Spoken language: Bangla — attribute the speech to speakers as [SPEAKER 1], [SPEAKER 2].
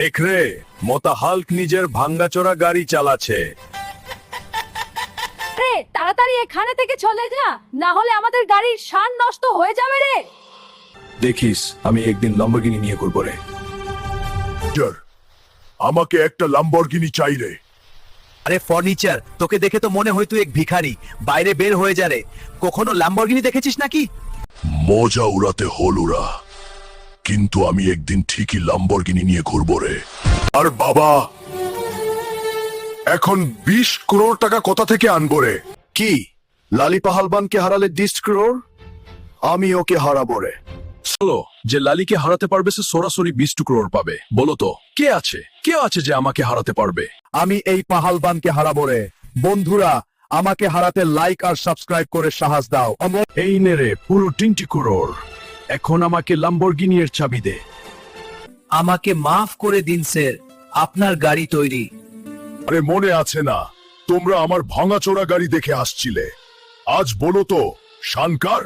[SPEAKER 1] দেখরে মোতা হাল্ক নিজের ভাঙ্গাচোরা গাড়ি চালাচ্ছে।
[SPEAKER 2] রে তাড়াতাড়ি এখানে থেকে চলে যা, না হলে আমাদের গাড়ির শান নষ্ট হয়ে যাবে রে।
[SPEAKER 1] দেখিস আমি একদিন লম্বরগিনি নিয়ে ঘুরবো রে।
[SPEAKER 3] আমাকে একটা লাম্বরগিনি চাই রে।
[SPEAKER 4] আরে ফার্নিচার, তোকে দেখে তো মনে হয় তুই এক ভিখারি। বাইরে বের হয়ে যা রে। কখনো ল্যাম্বরগিনি দেখেছিস নাকি?
[SPEAKER 3] মজা উড়াতে হল ওরা, কিন্তু আমি একদিন ঠিকই লাম্বরগিনি নিয়ে ঘুরবো রে। আর বাবা, এখন 20 করোড় টাকা কোথা থেকে আনবো রে?
[SPEAKER 1] কি লালি পাহালবানকে হারালে 20 করোড়? আমি ওকে হারাবো রে।
[SPEAKER 5] চলো, যে লালিকে হারাতে পারবে সে সরাসরি 20 করোড় পাবে। বলো তো কে আছে যে আমাকে হারাতে পারবে?
[SPEAKER 1] আমি এই পাহালবানকে হারাবো রে। বন্ধুরা, আমাকে হারাতে লাইক আর সাবস্ক্রাইব করে সাহস দাও।
[SPEAKER 5] এই নে রে পুরো 20 করোড়। এখন আমাকে ল্যাম্বরগিনির চাবি দে।
[SPEAKER 4] আমাকে মাফ করে দিন স্যার, আপনার গাড়ি তৈরি।
[SPEAKER 3] আরে মনে আছে না, তোমরা আমার ভাঙাচোরা গাড়ি দেখে আসছিলে। আজ বলো তো শানকার।